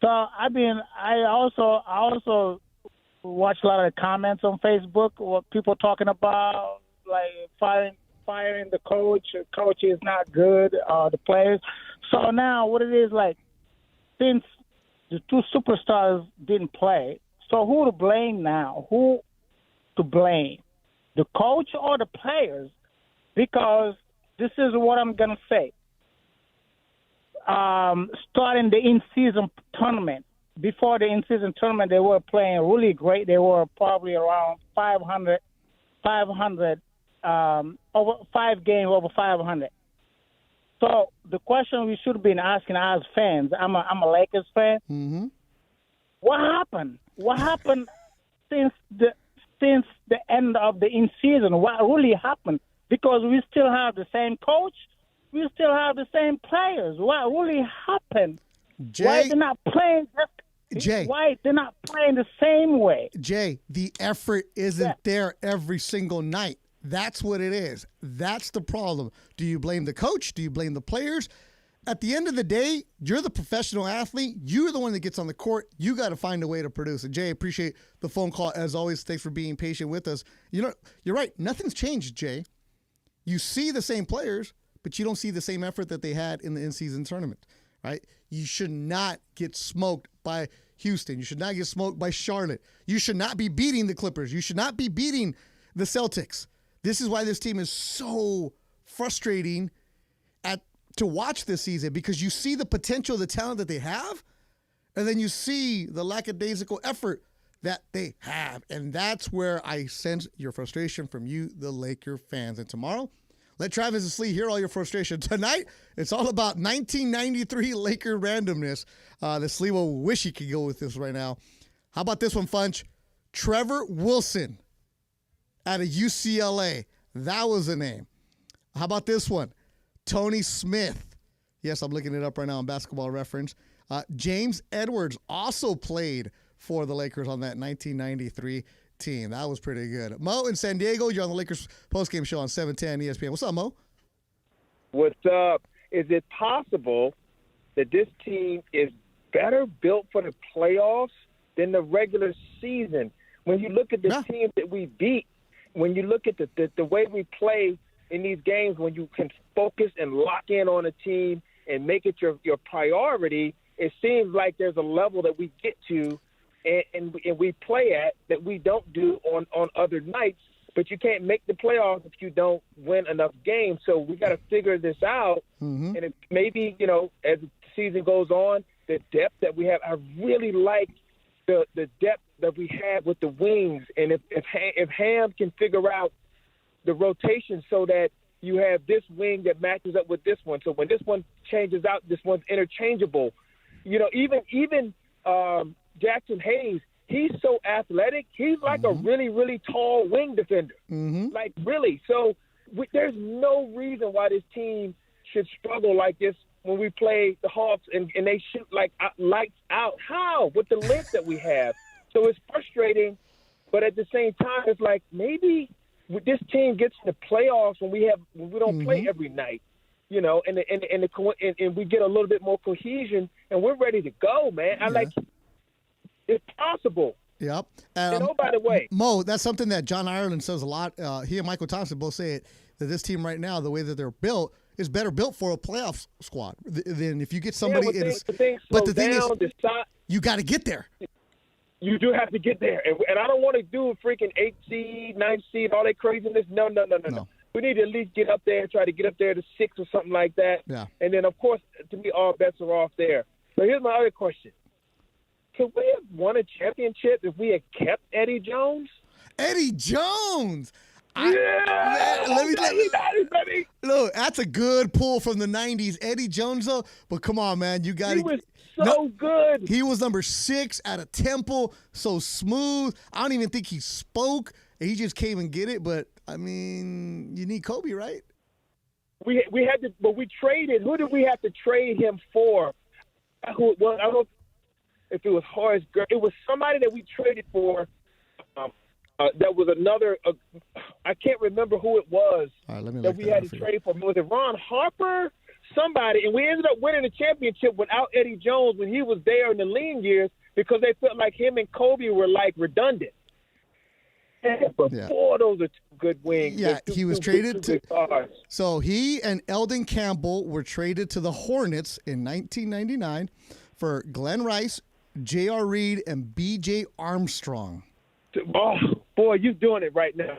So I also watch a lot of the comments on Facebook, what people talking about, like firing the coach. The coach is not good, the players. So now what it is, like, since the two superstars didn't play, so who to blame now? Who to blame? The coach or the players? Because this is what I'm going to say. Starting the in-season tournament. Before the in-season tournament, they were playing really great. They were probably around 500, over 5 games over 500. So the question we should have been asking as fans, I'm a Lakers fan. Mm-hmm. What happened? What happened since the end of the in-season? What really happened? Because we still have the same coach. We still have the same players. What really happened? Jay, why they're not playing? Why they're not playing the same way? Jay, the effort isn't there every single night. That's what it is. That's the problem. Do you blame the coach? Do you blame the players? At the end of the day, you're the professional athlete. You're the one that gets on the court. You got to find a way to produce it. Jay, appreciate the phone call. As always, thanks for being patient with us. You know, you're right. Nothing's changed, Jay. You see the same players, but you don't see the same effort that they had in the in-season tournament, right? You should not get smoked by Houston. You should not get smoked by Charlotte. You should not be beating the Clippers. You should not be beating the Celtics. This is why this team is so frustrating to watch this season, because you see the potential, the talent that they have, and then you see the lackadaisical effort that they have. And that's where I sense your frustration from you, the Laker fans. And tomorrow, let Travis and Slee hear all your frustration. Tonight, it's all about 1993 Laker randomness. The Slee will wish he could go with this right now. How about this one, Funch? Trevor Wilson out of UCLA. That was the name. How about this one? Tony Smith. Yes, I'm looking it up right now on Basketball Reference. James Edwards also played for the Lakers on that 1993 team. That was pretty good. Mo in San Diego, you're on the Lakers postgame show on 710 ESPN. What's up, Mo? What's up? Is it possible that this team is better built for the playoffs than the regular season? When you look at the team that we beat, when you look at the way we play in these games, when you can focus and lock in on a team and make it your priority, it seems like there's a level that we get to and we play at that we don't do on other nights. But you can't make the playoffs if you don't win enough games. So we got to figure this out. Mm-hmm. And maybe, as the season goes on, the depth that we have, I really like the depth that we have with the wings. And if Ham can figure out the rotation so that you have this wing that matches up with this one. So when this one changes out, this one's interchangeable. Even Jackson Hayes, he's so athletic. He's like a really, really tall wing defender. Mm-hmm. Like, really. So there's no reason why this team should struggle like this when we play the Hawks and they shoot like lights out. How? With the length that we have. So it's frustrating, but at the same time, it's like maybe this team gets in the playoffs when we don't play every night, and we get a little bit more cohesion, and we're ready to go, man. It's possible. Yep. And by the way, Mo, that's something that John Ireland says a lot. He and Michael Thompson both say it, that this team right now, the way that they're built, is better built for a playoff squad than if you get somebody. But the thing is, you got to get there. You do have to get there. And I don't want to do a freaking 8 seed, 9 seed, all that craziness. No. We need to at least get up there and try to get up there to 6 or something like that. Yeah. And then, of course, to me, all bets are off there. So here's my other question. Could we have won a championship if we had kept Eddie Jones? Eddie Jones! Look, that's a good pull from the 90s. Eddie Jones, though, but come on, man. You got He was so good. He was number 6 at a Temple, so smooth. I don't even think he spoke. He just came and get it, but, I mean, you need Kobe, right? We had to, but we traded. Who did we have to trade him for? Who it was? I don't know if it was Horace. It was somebody that we traded for. That was another. I can't remember who it was that we had to trade for. Was it Ron Harper? Somebody, and we ended up winning the championship without Eddie Jones when he was there in the lean years because they felt like him and Kobe were like redundant. But those are two good wings. Yeah, he was traded to. So he and Eldon Campbell were traded to the Hornets in 1999 for Glenn Rice, J.R. Reed, and B.J. Armstrong. Oh, boy, you're doing it right now.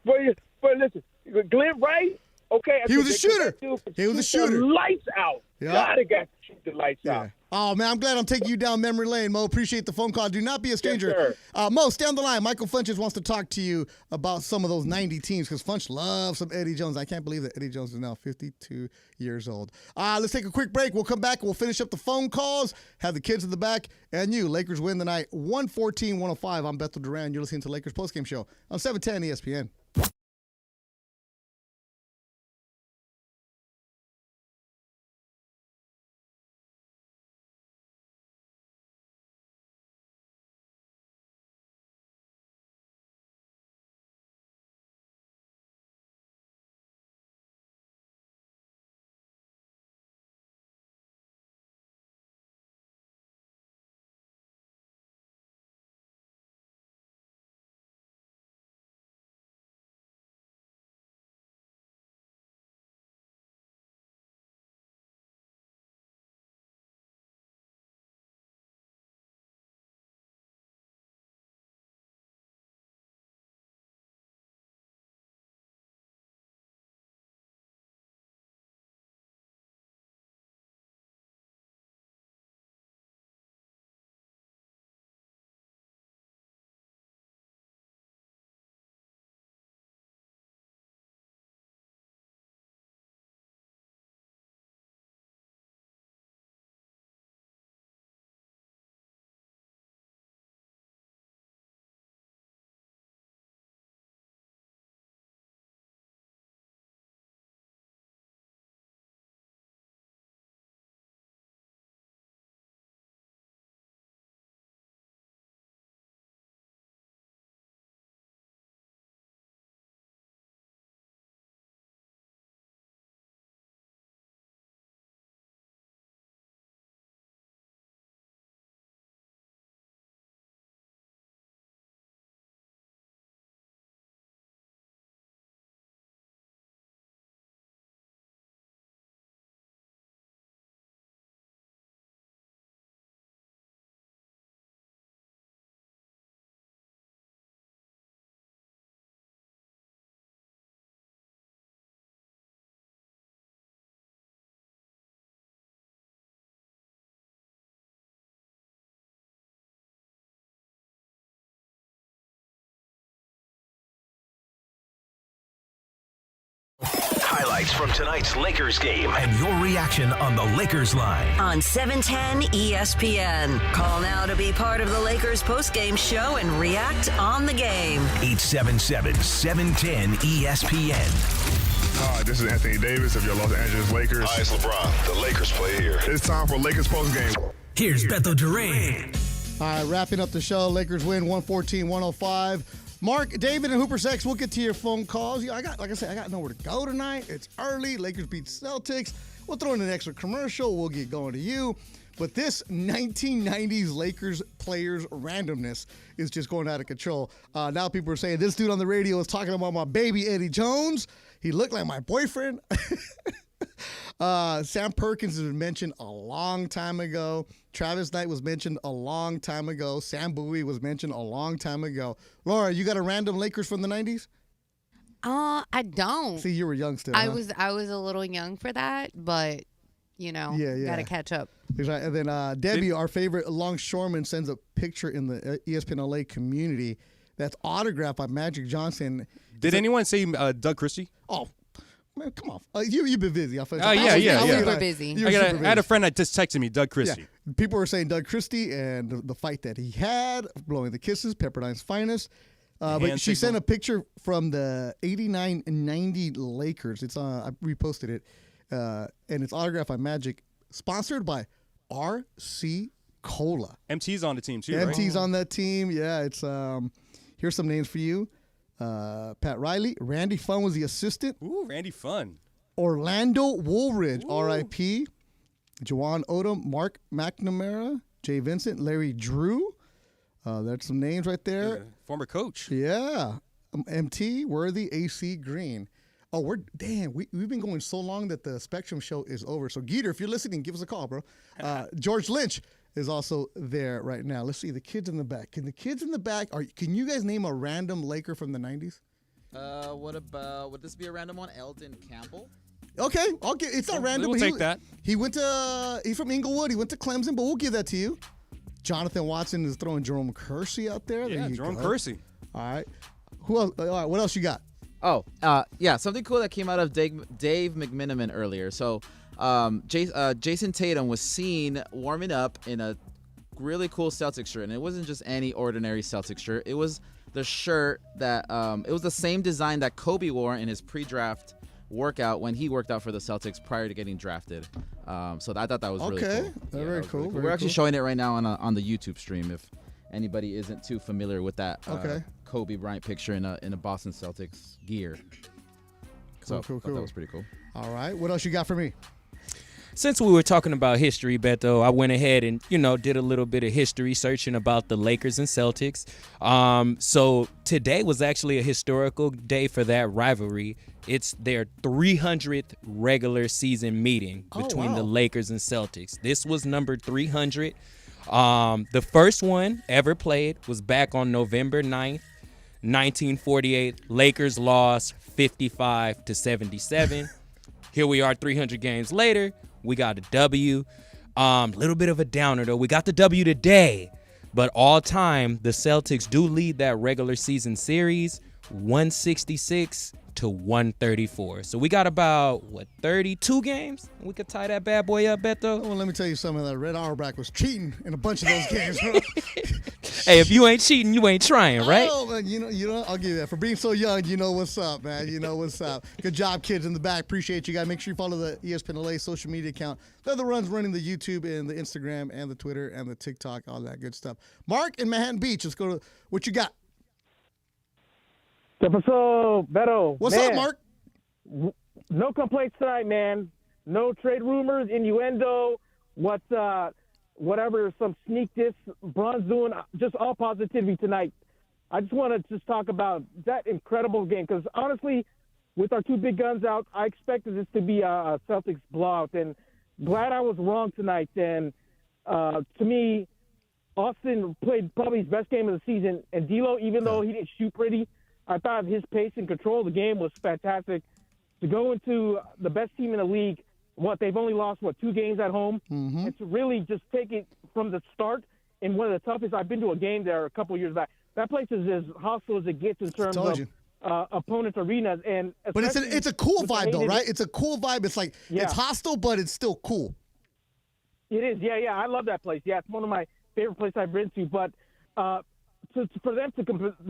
Boy, listen, Glenn Rice. Okay, he was a shooter. He was a shooter. Lights out. Yeah. Gotta got to keep the lights out. Oh, man, I'm glad I'm taking you down memory lane, Mo. Appreciate the phone call. Do not be a stranger. Yes, Mo, stay on the line. Michael Funches wants to talk to you about some of those 90 teams because Funch loves some Eddie Jones. I can't believe that Eddie Jones is now 52 years old. Let's take a quick break. We'll come back and we'll finish up the phone calls, have the kids in the back, and you. Lakers win tonight, 114-105. I'm Beto Duran. You're listening to Lakers Postgame Show on 710 ESPN. Highlights from tonight's Lakers game and your reaction on the Lakers line. On 710 ESPN. Call now to be part of the Lakers postgame show and react on the game. 877-710 ESPN. Hi, this is Anthony Davis of your Los Angeles Lakers. Hi, it's LeBron. The Lakers play here. It's time for Lakers postgame. Here's Beto Duran. All right, wrapping up the show. Lakers win 114-105. Mark, David, and Hooper Sex, we'll get to your phone calls. Like I said, I got nowhere to go tonight. It's early. Lakers beat Celtics. We'll throw in an extra commercial. We'll get going to you. But this 1990s Lakers players randomness is just going out of control. Now people are saying, this dude on the radio is talking about my baby Eddie Jones. He looked like my boyfriend. Sam Perkins has been mentioned a long time ago. Travis Knight was mentioned a long time ago. Sam Bowie was mentioned a long time ago. Laura, you got a random Lakers from the 90s? I don't. See, you were young still. I huh? was a little young for that, but got to catch up. Exactly. And then Debbie, our favorite longshoreman, sends a picture in the ESPN LA community that's autographed by Magic Johnson. Did anyone say Doug Christie? Oh, man, come on. You've been busy. Yeah. Super busy. I had a friend that just texted me, Doug Christie. Yeah. People were saying Doug Christie and the fight that he had, blowing the kisses, Pepperdine's finest. But she sent a picture from the 89 and 90 Lakers. It's I reposted it, and it's autographed by Magic, sponsored by RC Cola. MT's on the team too. MT's right? on that team. Yeah, it's here's some names for you. Pat Riley, Randy Funn was the assistant. Ooh, Randy Funn. Orlando Woolridge, R.I.P. Juwan Odom, Mark McNamara, Jay Vincent, Larry Drew. That's some names right there. Former coach. Yeah. MT, Worthy, AC Green. Oh, we've been going so long that the Spectrum show is over. So, Geeter, if you're listening, give us a call, bro. George Lynch is also there right now. Let's see, the kids in the back. Can the kids in the back, can you guys name a random Laker from the 90s? Would this be a random one? Elton Campbell? Okay, it's not random. We'll take that. He's from Inglewood. He went to Clemson, but we'll give that to you. Jonathan Watson is throwing Jerome Kersey out there. Yeah, Jerome Kersey. All right. Who else? All right, what else you got? Oh, yeah, something cool that came out of Dave McMiniman earlier. So, Jason Tatum was seen warming up in a really cool Celtics shirt, and it wasn't just any ordinary Celtics shirt. It was the shirt that it was the same design that Kobe wore in his pre-draft workout when he worked out for the Celtics prior to getting drafted. So I thought that was really cool. Very cool. Really cool. We're actually showing it right now on the YouTube stream if anybody isn't too familiar with that Kobe Bryant picture in a Boston Celtics gear. Cool. That was pretty cool. All right. What else you got for me? Since we were talking about history, Beto, I went ahead and, did a little bit of history searching about the Lakers and Celtics. So today was actually a historical day for that rivalry. It's their 300th regular season meeting between the Lakers and Celtics. This was number 300. The first one ever played was back on November 9th, 1948. Lakers lost 55-77. Here we are 300 games later. We got a W. Little bit of a downer, though. We got the W today. But all time, the Celtics do lead that regular season series 166-134. So we got about, 32 games? We could tie that bad boy up, Beto? Well, let me tell you something. That Red Auerbach was cheating in a bunch of those games. Hey, if you ain't cheating, you ain't trying, right? Oh, man, you know, I'll give you that. For being so young, you know what's up, man. You know what's up. Good job, kids in the back. Appreciate you guys. Make sure you follow the ESPN LA social media account. They're the ones running the YouTube and the Instagram and the Twitter and the TikTok, all that good stuff. Mark in Manhattan Beach, let's go to what you got. What's up, Beto? What's up, Mark? No complaints tonight, man. No trade rumors, innuendo, whatever, some sneak diss Bron's doing. Just all positivity tonight. I just want to just talk about that incredible game because, honestly, with our two big guns out, I expected this to be a Celtics blowout, and glad I was wrong tonight. And to me, Austin played probably his best game of the season, and D'Lo, even though he didn't shoot pretty, I thought his pace and control of the game was fantastic. To go into the best team in the league, they've only lost, 2 games at home? Mm-hmm. And to really just take it from the start in one of the toughest. I've been to a game there a couple of years back. That place is as hostile as it gets in terms of opponents' arenas. But it's a cool vibe, though, right? It's a cool vibe. It's like it's hostile, but it's still cool. It is, yeah. I love that place. Yeah, it's one of my favorite places I've been to. But for them to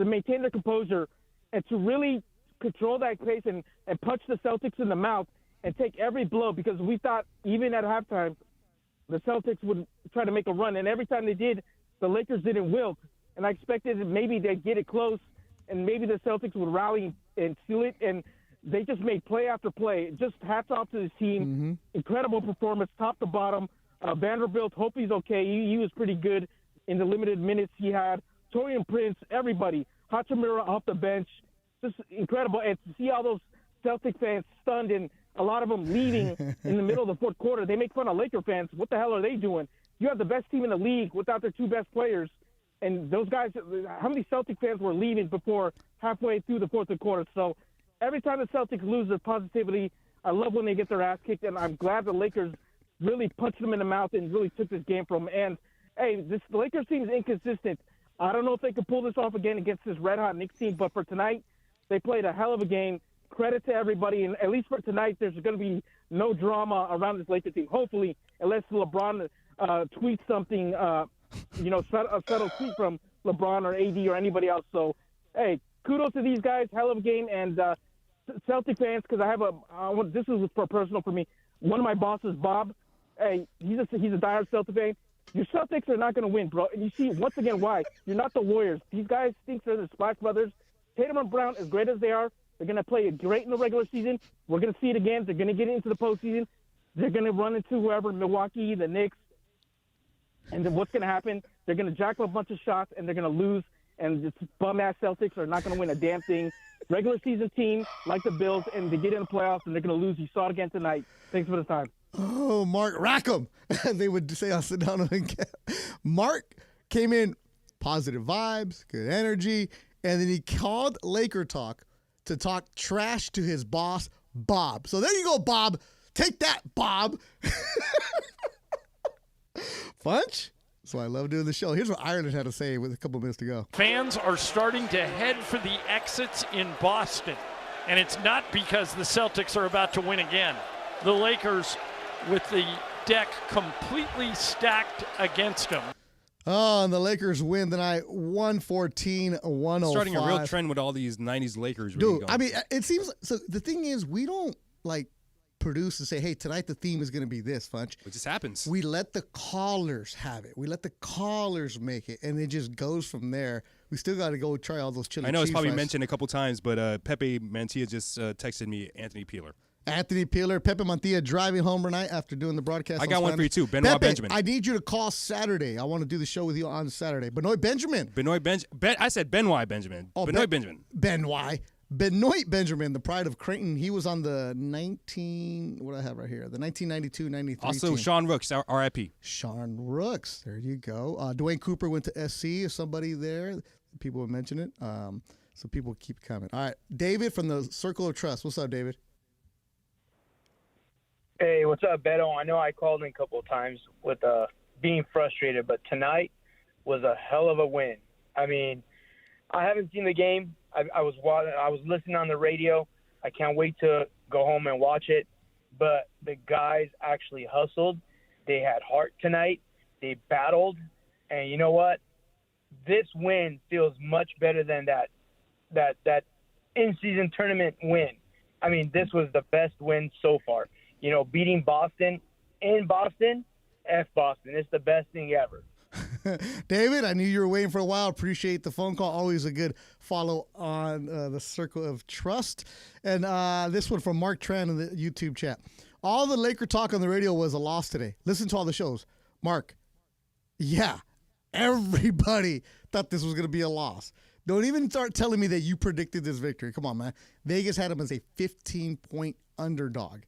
maintain their composure and to really control that pace and punch the Celtics in the mouth and take every blow, because we thought even at halftime the Celtics would try to make a run, and every time they did, the Lakers didn't wilt. And I expected that maybe they'd get it close and maybe the Celtics would rally and seal it, and they just made play after play. Just hats off to this team. Mm-hmm. Incredible performance, top to bottom. Vanderbilt, hope he's okay. He was pretty good in the limited minutes he had. Torian Prince, everybody. Hachimura off the bench. Just incredible. And to see all those Celtic fans stunned and a lot of them leaving in the middle of the fourth quarter, they make fun of Laker fans. What the hell are they doing? You have the best team in the league without their two best players. And those guys, how many Celtic fans were leaving before halfway through the fourth quarter? So every time the Celtics lose their positivity, I love when they get their ass kicked, and I'm glad the Lakers really punched them in the mouth and really took this game from them. And, hey, the Lakers team is inconsistent. I don't know if they can pull this off again against this red-hot Knicks team, but for tonight, they played a hell of a game. Credit to everybody, and at least for tonight, there's going to be no drama around this Lakers team. Hopefully, unless LeBron tweets something, a subtle tweet from LeBron or AD or anybody else. So, hey, kudos to these guys. Hell of a game. And Celtic fans, because I have this is personal for me. One of my bosses, Bob, hey, he's a diehard Celtic fan. Your Celtics are not going to win, bro. And you see, once again, why. You're not the Warriors. These guys think they're the Splash Brothers. Tatum and Brown, as great as they are, they're going to play great in the regular season. We're going to see it again. They're going to get into the postseason. They're going to run into whoever, Milwaukee, the Knicks. And then what's going to happen? They're going to jack up a bunch of shots, and they're going to lose. And this bum-ass Celtics are not going to win a damn thing. Regular season team, like the Bills, and they get in the playoffs, and they're going to lose. You saw it again tonight. Thanks for the time. Oh, Mark, rack 'em. They would say, I'll sit down and get. Mark came in, positive vibes, good energy, and then he called Laker Talk to talk trash to his boss, Bob. So there you go, Bob. Take that, Bob. Funch? So I love doing the show. Here's what Ireland had to say with a couple minutes to go. Fans are starting to head for the exits in Boston, and it's not because the Celtics are about to win again. The Lakers, with the deck completely stacked against them. Oh, and the Lakers win tonight, 114-105. Starting a real trend with all these 90s Lakers. Dude, Really I mean, it seems – so the thing is, we don't, produce and say, hey, tonight the theme is going to be this, Funch. It just happens. We let the callers have it. We let the callers make it, and it just goes from there. We still got to go try all those chili cheese I know it's probably fries. mentioned a couple times, but Pepe Mantilla just texted me Anthony Peeler. Anthony Peeler, Pepe Mantilla driving home tonight after doing the broadcast. I got one for you, too. Benoit Pepe, Benjamin. I need you to call Saturday. I want to do the show with you on Saturday. Benoit Benjamin. I said Benoit Benjamin. Oh, Benoit Benjamin. Benoit Benjamin, the pride of Creighton. He was on the 1992-93 Also, team. Sean Rooks, RIP. Sean Rooks. There you go. Dwayne Cooper went to SC. Is somebody there? People would mention it. So people keep coming. All right. David from the Circle of Trust. What's up, David? Hey, what's up, Beto? I know I called in a couple of times with being frustrated, but tonight was a hell of a win. I mean, I haven't seen the game. I was listening on the radio. I can't wait to go home and watch it. But the guys actually hustled. They had heart tonight. They battled. And you know what? This win feels much better than that in-season tournament win. I mean, this was the best win so far. You know, beating Boston in Boston, F Boston. It's the best thing ever. David, I knew you were waiting for a while. Appreciate the phone call. Always a good follow on the Circle of Trust. And this one from Mark Tran in the YouTube chat. All the Laker talk on the radio was a loss today. Listen to all the shows. Mark, yeah, everybody thought this was going to be a loss. Don't even start telling me that you predicted this victory. Come on, man. Vegas had them as a 15-point underdog.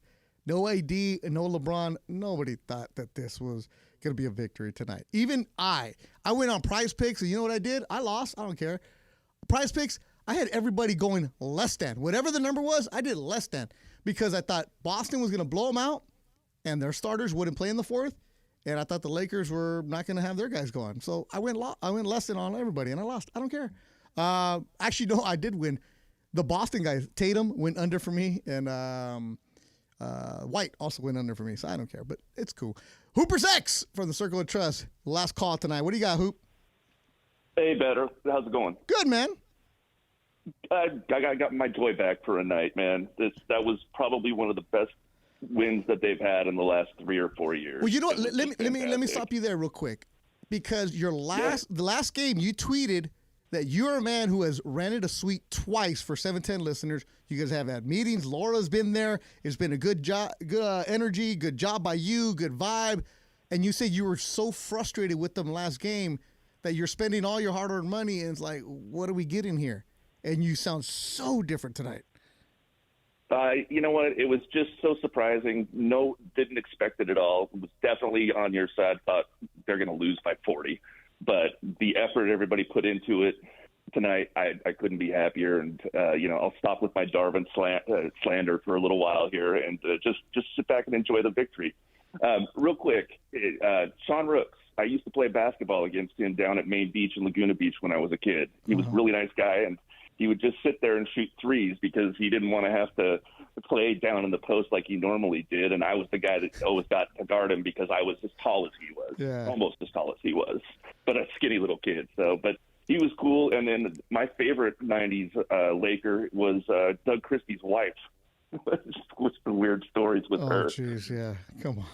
No AD and no LeBron. Nobody thought that this was going to be a victory tonight. Even I went on Prize Picks, and you know what I did? I lost. I don't care. Prize Picks, I had everybody going less than. Whatever the number was, I did less than because I thought Boston was going to blow them out and their starters wouldn't play in the fourth, and I thought the Lakers were not going to have their guys going. So I went less than on everybody, and I lost. I don't care. Actually, no, I did win. The Boston guys, Tatum went under for me, and White also went under for me, so I don't care, but it's cool. Hooper's X from the Circle of Trust. Last call tonight. What do you got, Hoop? Hey, Better. How's it going? Good, man. I got my joy back for a night, man. That was probably one of the best wins that they've had in the last 3 or 4 years. Well, you know what? Let me stop you there real quick, because the last game you tweeted that you're a man who has rented a suite twice for 710 listeners. You guys have had meetings. Laura's been there. It's been a good job, good energy, good job by you, good vibe. And you said you were so frustrated with them last game that you're spending all your hard-earned money, and it's like, what are we getting here? And you sound so different tonight. You know what? It was just so surprising. No, didn't expect it at all. It was definitely on your side. Thought they're going to lose by 40. But the effort everybody put into it tonight, I couldn't be happier. And, I'll stop with my Darvin slander for a little while here and just sit back and enjoy the victory. Real quick, Sean Rooks, I used to play basketball against him down at Main Beach and Laguna Beach when I was a kid. He was a really nice guy, and he would just sit there and shoot threes because he didn't want to have to play down in the post like he normally did. And I was the guy that always got to guard him because I was as tall as he was, almost as tall as he was, but a skinny little kid. So, but he was cool. And then my favorite 90s Laker was Doug Christie's wife. What's the weird stories with her? Oh, jeez, yeah. Come on.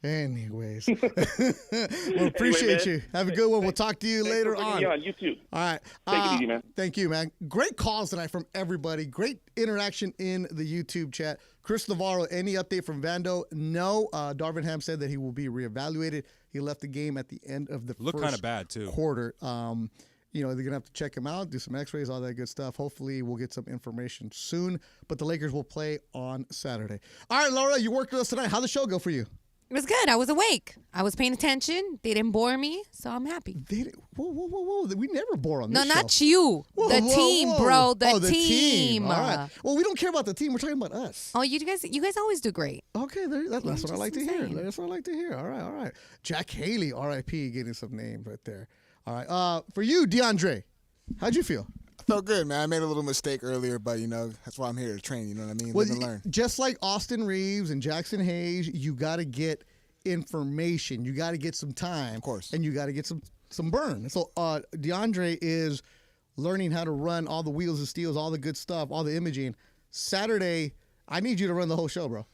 Anyways, well, appreciate you. Have a good one. We'll talk to you later on. Me on YouTube. All right. Take it easy, man. Thank you, man. Great calls tonight from everybody. Great interaction in the YouTube chat. Chris Navarro, any update from Vando? No. Darvin Ham said that he will be reevaluated. He left the game at the end of the Looked kind of bad, too. quarter. They're going to have to check him out, do some x-rays, all that good stuff. Hopefully, we'll get some information soon. But the Lakers will play on Saturday. All right, Laura, you worked with us tonight. How'd the show go for you? It was good. I was awake. I was paying attention. They didn't bore me, so I'm happy. Whoa. We never bore on this show. No, not you. The team, bro. The team. All right. Well, we don't care about the team. We're talking about us. Oh, you guys always do great. Okay, that's what I like to hear. That's what I like to hear. All right. Jack Haley, R.I.P., getting some names right there. All right. For you, DeAndre, how'd you feel? Felt good, man. I made a little mistake earlier, but, that's why I'm here to train. You know what I mean? Well, Live and learn. Just like Austin Reeves and Jackson Hayes, you got to get information. You got to get some time. Of course. And you got to get some burn. So DeAndre is learning how to run all the wheels and steels, all the good stuff, all the imaging. Saturday, I need you to run the whole show, bro.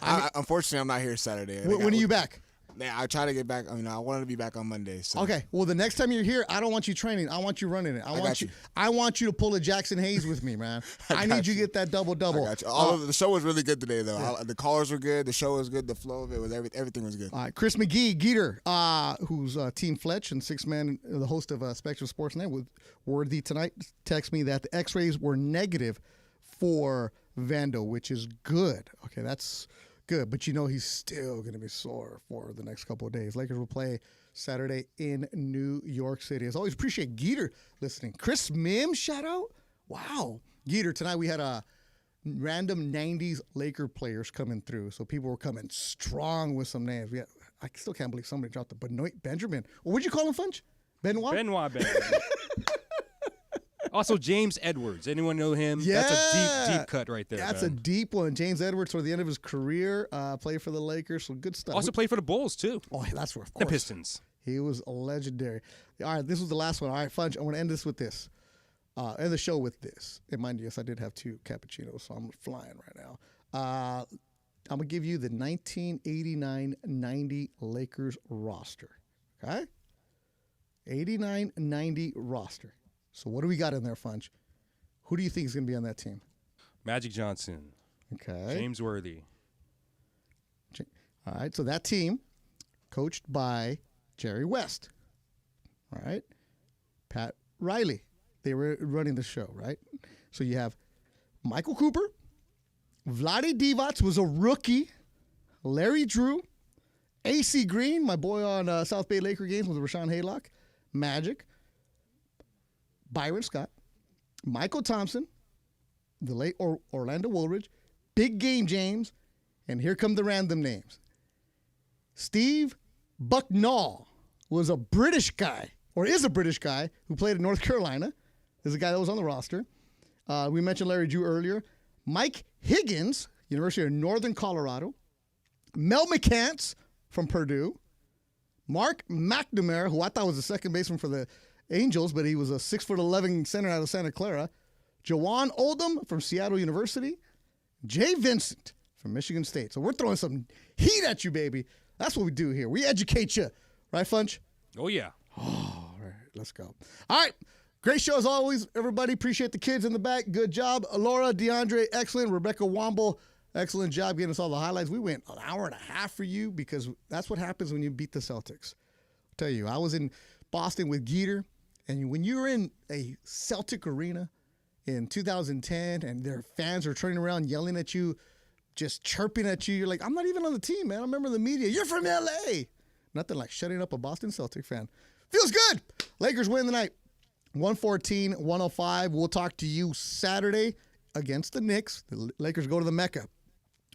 Unfortunately, I'm not here Saturday. When are you back? Yeah, I try to get back. I wanted to be back on Monday. So. Okay. Well, the next time you're here, I don't want you training. I want you running it. I want you to pull a Jackson Hayes with me, man. I need you to get that double-double. I got you. The show was really good today, though. Yeah. The callers were good. The show was good. The flow of it was everything was good. All right. Chris McGee, Geeter, who's Team Fletch and six-man, the host of Spectrum Sports Net, with Worthy tonight, text me that the X-rays were negative for Vando, which is good. Okay, that's good, but he's still going to be sore for the next couple of days. Lakers will play Saturday in New York City. As always, appreciate Geeter listening. Chris Mims, shout out. Wow. Geeter, tonight we had a random 90s Laker players coming through, so people were coming strong with some names. I still can't believe somebody dropped the Benoit Benjamin. What'd you call him, Funch? Benoit Benjamin. Also, James Edwards. Anyone know him? Yeah. That's a deep cut right there. That's a deep one. James Edwards, toward the end of his career, played for the Lakers. So good stuff. Also played for the Bulls, too. Oh, that's where, of course. The Pistons. He was legendary. All right, this was the last one. All right, Funch, I want to end this with this. End the show with this. And mind you, yes, I did have 2 cappuccinos, so I'm flying right now. I'm going to give you the 1989-90 Lakers roster. Okay? 89-90 roster. So what do we got in there, Funch? Who do you think is going to be on that team? Magic Johnson. Okay. James Worthy. All right, so that team, coached by Jerry West. All right. Pat Riley. They were running the show, right? So you have Michael Cooper. Vlade Divac was a rookie. Larry Drew. AC Green, my boy on South Bay Laker games with Rashawn Haylock. Magic. Byron Scott, Michael Thompson, the late Orlando Woolridge, Big Game James, and here come the random names. Steve Bucknall was a British guy, or is a British guy, who played in North Carolina. There's a guy that was on the roster. We mentioned Larry Drew earlier. Mike Higgins, University of Northern Colorado. Mel McCants from Purdue. Mark McNamara, who I thought was the second baseman for the Angels, but he was a 6'11" center out of Santa Clara. Jawan Oldham from Seattle University. Jay Vincent from Michigan State. So we're throwing some heat at you, baby. That's what we do here. We educate you. Right, Funch? Oh, yeah. All right, let's go. All right. Great show as always, everybody. Appreciate the kids in the back. Good job. Laura, DeAndre, excellent. Rebecca Womble, excellent job getting us all the highlights. We went an hour and a half for you because that's what happens when you beat the Celtics. I'll tell you, I was in Boston with Geeter. And when you're in a Celtic arena in 2010 and their fans are turning around yelling at you, just chirping at you, you're like, I'm not even on the team, man. I remember the media. You're from L.A. Nothing like shutting up a Boston Celtic fan. Feels good. Lakers win tonight. 114-105. We'll talk to you Saturday against the Knicks. The Lakers go to the Mecca.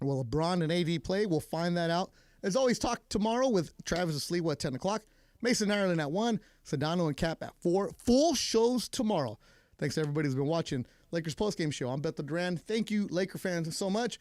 Will LeBron and AD play? We'll find that out. As always, talk tomorrow with Travis Aslewa at 10 o'clock. Mason Ireland at 1, Sedano and Cap at 4. Full shows tomorrow. Thanks to everybody who's been watching Lakers Postgame Show. I'm Beto Duran. Thank you, Laker fans, so much.